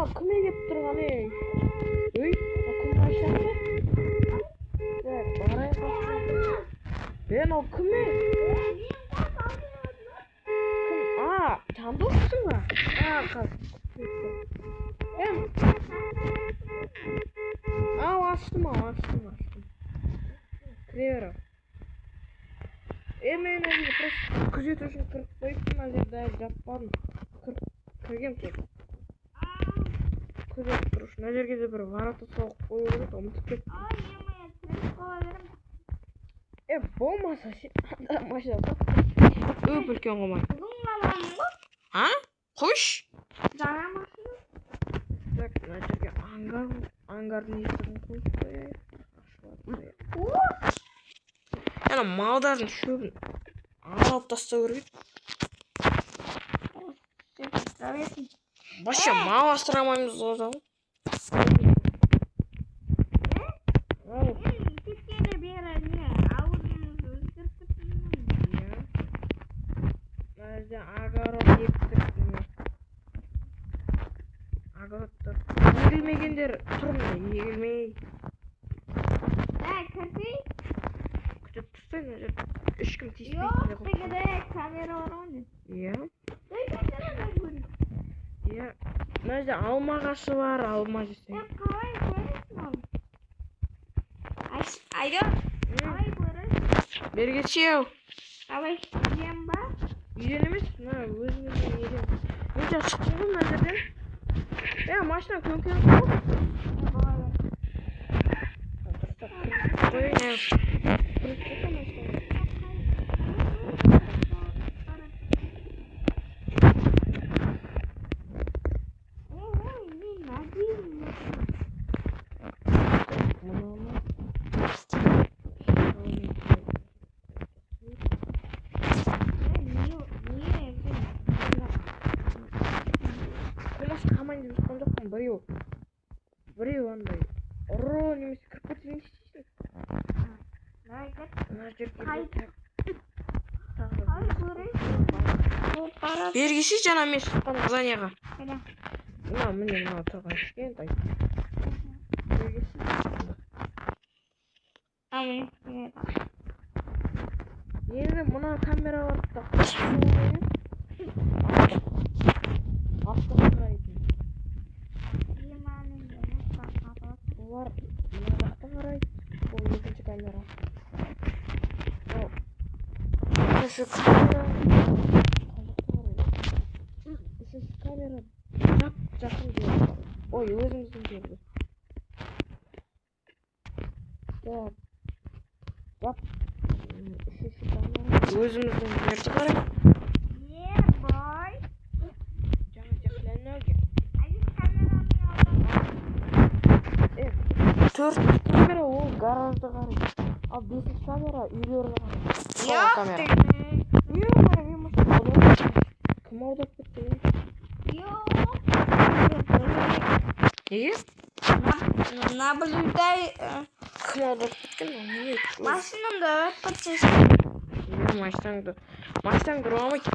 Kime gelip durgan ey? Öy, kim başladı? Evet, oraya baksana. Ben o kime? Kim? Can dostum var. Kız. Hem. Açtım. Кривера. Мен әзір просто күзету үшін кіріп қойып мына жерде жаппадым. Кіргем тек. Күзетіп тұру үшін. Мына жерге де бір ворота соғып қою керек, ұмытып кеттім. Болмаса сен машинада өп үлкен қылмай. Қойш? Жаңа машина? Так, мына жерге ангардың есігін қойып қояйық. Ана малдардың шөбін алып тастау керек. Вообще мал астырамаймыз одан. Огород ектіріп огородтар егілмегендер тұрмын, егілмей. Күтіп тұстайын, мына жерде ешкім тиіспейтін. Жоқ, дегенде камера бар ғой. Иә. Иә. Мына жерде алма ағашы бар, алма жесең. Қалай көресің ол? Айда. Қалай көресің? Бергечеу. Қалай жем ба? Үйден емес, мына өзіміздің үйден. Мен жаңа шықтым ғой мына жерден. Машина көмкеріп қойды. Біреу андай ұры немесе кіріп кетсе не істейсің? Мына жерге бергесі жаңа мен шыққан зданиеға. Міне мына тұрған кішкентай. Енді мына камераларды да астыға қарайтын. Олар мына жақта қарайды. Бұл екінші камера. Үшінші камера жақын жерде. Ой, өзіміздің жерде. Так. Үшінші камера өзіміздің жерде қарайды. Жаңа технология. Төртінші камера ол гаражды қарайды. Ал бесінші камера үйлерді қарайды. Кім аудап кетті? Неге? Наблюдай. Кім аудап кеткен? Машинамды подчистить. Машинаңды ұрамайды.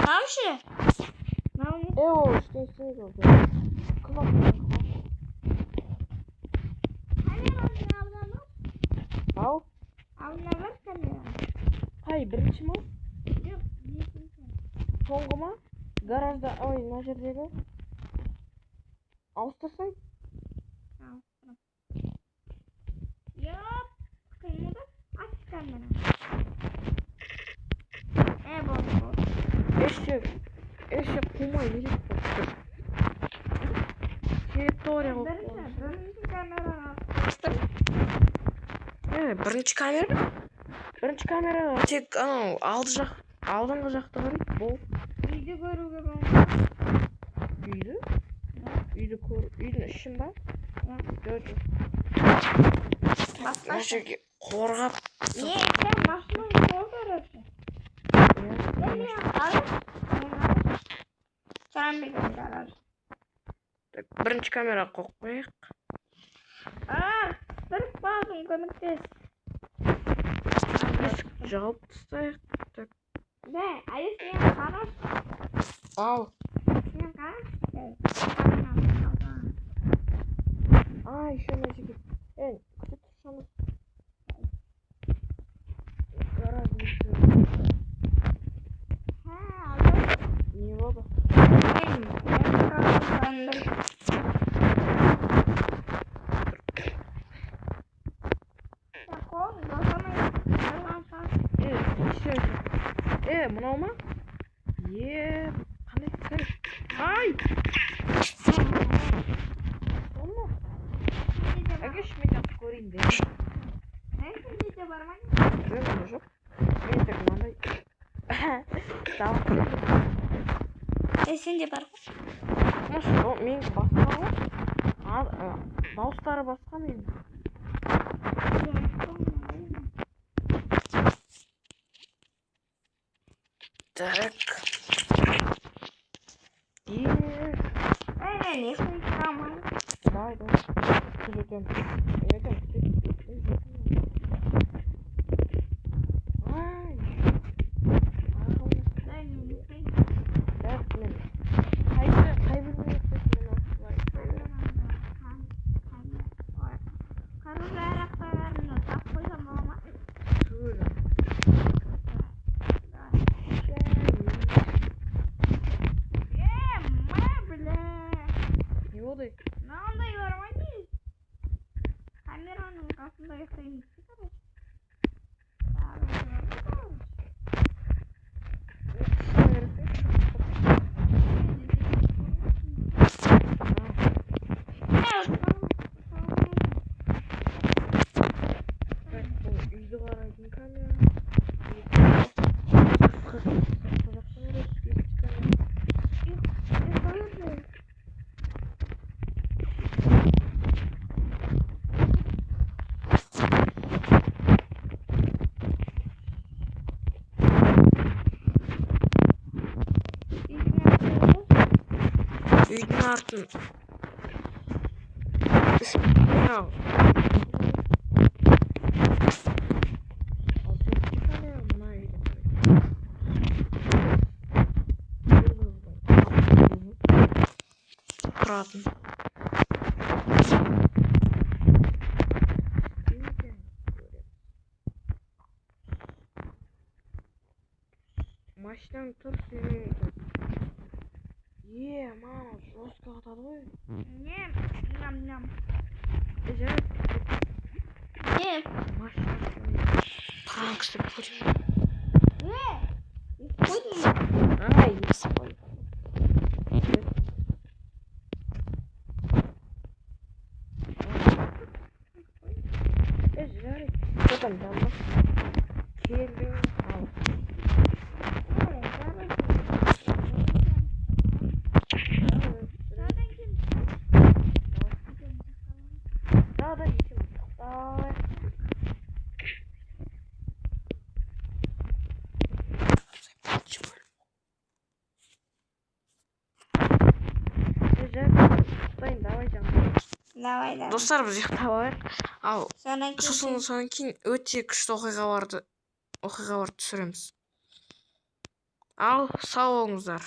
Вообще? Ол істейсің жоқ. Кім аудап? Ал? Алдына бар камера. Қай, бірінші ма? Жоқ, екінші. Соңғы ма? Гаражда, ой, мына жердегі. Ауыстырсай? Жоқ, қимылды. Аç камера. Болды. Эшек қумай, не жетіп тұр? Территория қойып. Бірінші камераға. Бірінші камера? Бірінші камера тек алдыңғы жақты қарайды. Бұл. Үйді көруге болмайды. Үйді? Үйді көр. Үйдің ішін ба? Жоқ. Мына жерге қорғап. Сен машинаңды қорғарасың. Бірінші камера қойып қояйық. Тұрып қалдым, көмектес. Жауып тастайық. Бәй, айы сен қараш. Ал. еще на жиги. Кто тут шанс? Гараж не вода. Мынау ма? Қандай кір? Ай! Соны? Әгеш мен жақсы көрейін де. Жоқ. Мен тек мынандай. Сен де бар. Мен басқа ғой. Дауыстары басқа мен. Так. Не слышно. Давай. Идем. Ай. Так, мен. Қай бөлмеге өтесің мен осылай. Не болды? Мынандай бармайды. Камераның қасында жасаймыз. Үйді қарайтын камера. Үйдің артын. Мынау. Тұратын. Машинаң тұр сүйрей екен. Мама, жестко қатады ғой. Ням. Машина танкісі көрейін. Ай, есі қой. Жарик. Что там дамба? Келдің. Ал. Да, жетем. Давай. Давай жаным. Давай. Достар, біз ұйықтап алайық. Ал Содан кейін өте күшті оқиғаларды түсіреміз. Ал сау болыңыздар.